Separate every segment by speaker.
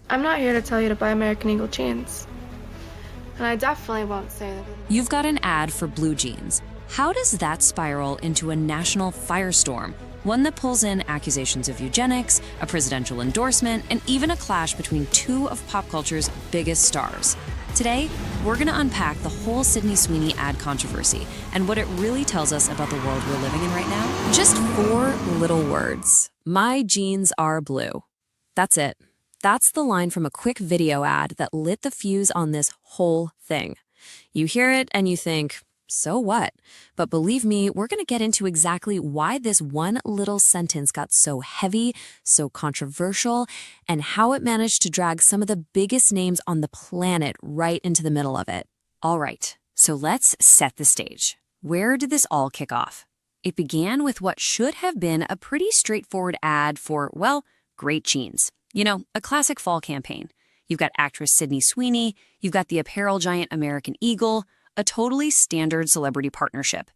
Speaker 1: I'm not here to tell you to buy American Eagle jeans. And I definitely won't say that.
Speaker 2: You've got an ad for blue jeans. How does that spiral into a national firestorm? One that pulls in accusations of eugenics, a presidential endorsement, and even a clash between two of pop culture's biggest stars. Today, we're going to unpack the whole Sydney Sweeney ad controversy and what it really tells us about the world we're living in right now. Just 4 little words. My jeans are blue. That's it. That's the line from a quick video ad that lit the fuse on this whole thing. You hear it and you think, so what? But believe me, we're going to get into exactly why this one little sentence got so heavy, so controversial, and how it managed to drag some of the biggest names on the planet right into the middle of it. All right, so let's set the stage. Where did this all kick off? It began with what should have been a pretty straightforward ad for, well, great jeans. You know, a classic fall campaign. You've got actress Sydney Sweeney, you've got the apparel giant American Eagle, a totally standard celebrity partnership.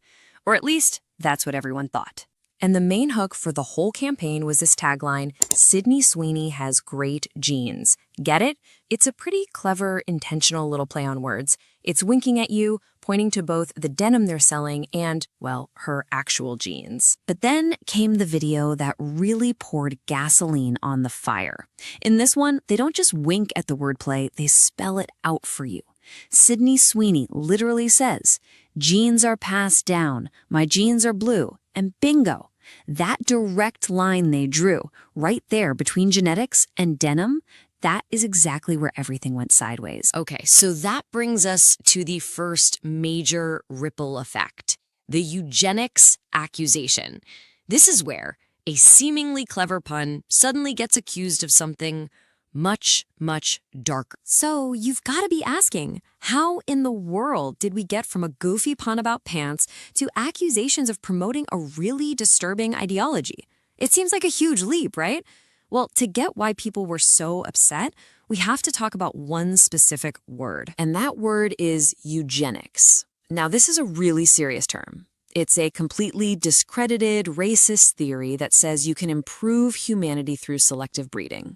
Speaker 2: Or at least, that's what everyone thought. And the main hook for the whole campaign was this tagline, Sydney Sweeney has great jeans. Get it? It's a pretty clever, intentional little play on words. It's winking at you, pointing to both the denim they're selling and, well, her actual jeans. But then came the video that really poured gasoline on the fire. In this one, they don't just wink at the wordplay, they spell it out for you. Sydney Sweeney literally says, jeans are passed down, my jeans are blue, and bingo. That direct line they drew, right there between genetics and denim, that is exactly where everything went sideways. Okay, so that brings us to the first major ripple effect, the eugenics accusation. This is where a seemingly clever pun suddenly gets accused of something much, much darker. So you've got to be asking, how in the world did we get from a goofy pun about pants to accusations of promoting a really disturbing ideology? It seems like a huge leap, right? Well, to get why people were so upset, we have to talk about one specific word, and that word is eugenics. Now, this is a really serious term. It's a completely discredited, racist theory that says you can improve humanity through selective breeding.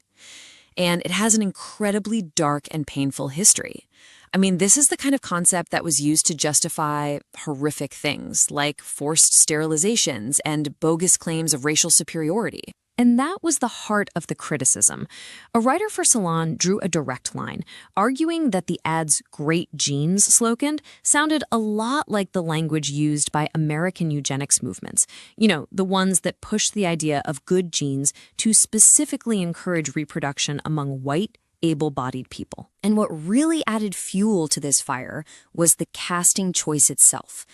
Speaker 2: And it has an incredibly dark and painful history. I mean, this is the kind of concept that was used to justify horrific things like forced sterilizations and bogus claims of racial superiority. And that was the heart of the criticism. A writer for Salon drew a direct line, arguing that the ad's great genes slogan sounded a lot like the language used by American eugenics movements. You know, the ones that push the idea of good genes to specifically encourage reproduction among white, able-bodied people. And what really added fuel to this fire was the casting choice itself.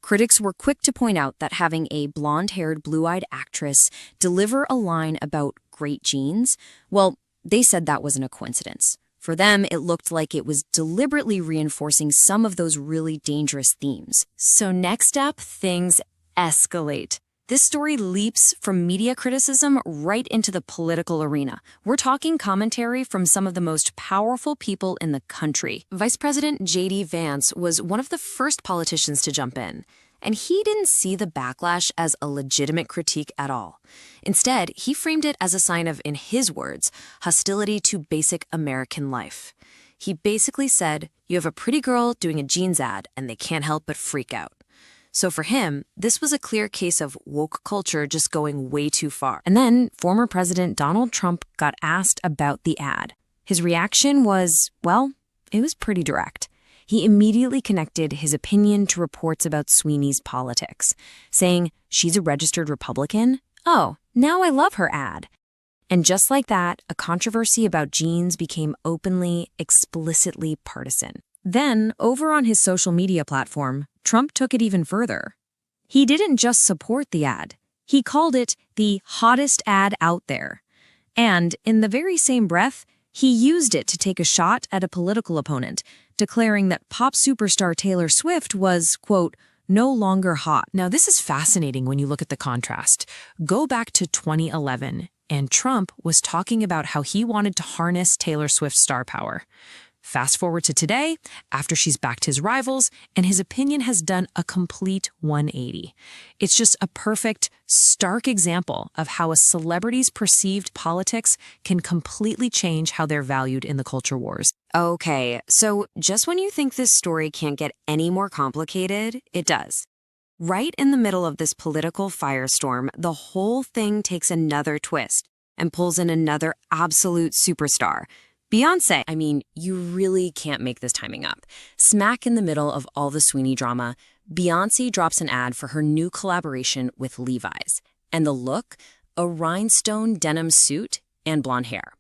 Speaker 2: Critics were quick to point out that having a blonde-haired, blue-eyed actress deliver a line about great genes, well, they said that wasn't a coincidence. For them, it looked like it was deliberately reinforcing some of those really dangerous themes. So next up, things escalate. This story leaps from media criticism right into the political arena. We're talking commentary from some of the most powerful people in the country. Vice President J.D. Vance was one of the first politicians to jump in, and he didn't see the backlash as a legitimate critique at all. Instead, he framed it as a sign of, in his words, hostility to basic American life. He basically said, you have a pretty girl doing a jeans ad, and they can't help but freak out. So for him, this was a clear case of woke culture just going way too far. And then former President Donald Trump got asked about the ad. His reaction was, well, it was pretty direct. He immediately connected his opinion to reports about Sweeney's politics, saying, she's a registered Republican? Oh, now I love her ad. And just like that, a controversy about jeans became openly, explicitly partisan. Then, over on his social media platform, Trump took it even further. He didn't just support the ad. He called it the hottest ad out there. And in the very same breath, he used it to take a shot at a political opponent, declaring that pop superstar Taylor Swift was, quote, no longer hot. Now, this is fascinating when you look at the contrast. Go back to 2011, and Trump was talking about how he wanted to harness Taylor Swift's star power. Fast forward to today, after she's backed his rivals, and his opinion has done a complete 180. It's just a perfect, stark example of how a celebrity's perceived politics can completely change how they're valued in the culture wars.
Speaker 3: Okay, so just when you think this story can't get any more complicated, it does. Right in the middle of this political firestorm, the whole thing takes another twist and pulls in another absolute superstar. Beyoncé. I mean, you really can't make this timing up. Smack in the middle of all the Sweeney drama, Beyoncé drops an ad for her new collaboration with Levi's. And the look? A rhinestone denim suit and blonde hair.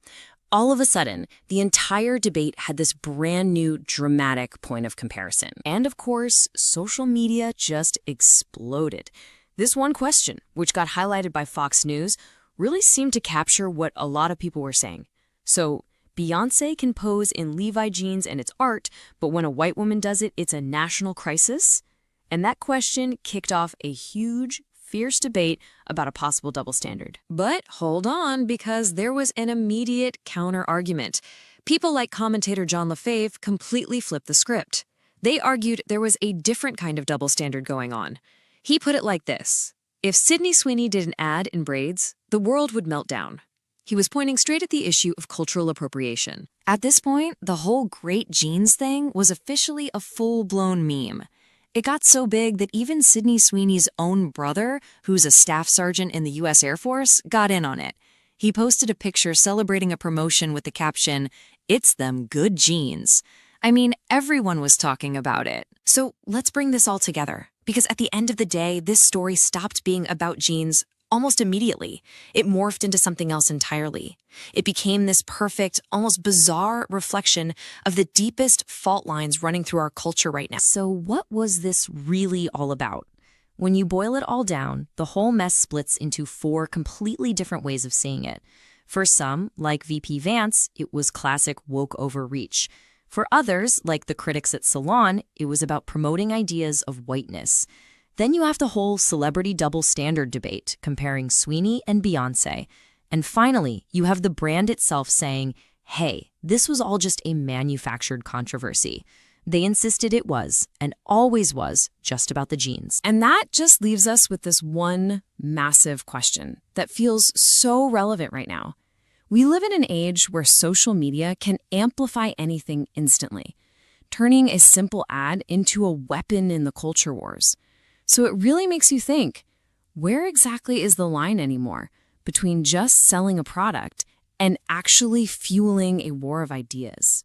Speaker 3: All of a sudden, the entire debate had this brand new dramatic point of comparison. And of course, social media just exploded. This one question, which got highlighted by Fox News, really seemed to capture what a lot of people were saying. So, Beyoncé can pose in Levi jeans and it's art, but when a white woman does it, it's a national crisis? And that question kicked off a huge, fierce debate about a possible double standard. But hold on, because there was an immediate counter-argument. People like commentator John LaFave completely flipped the script. They argued there was a different kind of double standard going on. He put it like this: if Sydney Sweeney did an ad in braids, the world would melt down. He was pointing straight at the issue of cultural appropriation. At this point, the whole great jeans thing was officially a full-blown meme. It got so big that even Sydney Sweeney's own brother, who's a staff sergeant in the U.S. Air Force, got in on it. He posted a picture celebrating a promotion with the caption, "It's them good jeans." I mean, everyone was talking about it. So let's bring this all together, because at the end of the day, this story stopped being about jeans almost immediately. It morphed into something else entirely. It became this perfect, almost bizarre reflection of the deepest fault lines running through our culture right now. So what was this really all about? When you boil it all down, the whole mess splits into 4 completely different ways of seeing it. For some, like VP Vance, it was classic woke overreach. For others, like the critics at Salon, it was about promoting ideas of whiteness. Then you have the whole celebrity double standard debate, comparing Sweeney and Beyoncé. And finally, you have the brand itself saying, hey, this was all just a manufactured controversy. They insisted it was, and always was, just about the jeans. And that just leaves us with this one massive question that feels so relevant right now. We live in an age where social media can amplify anything instantly, turning a simple ad into a weapon in the culture wars. So it really makes you think, where exactly is the line anymore between just selling a product and actually fueling a war of ideas?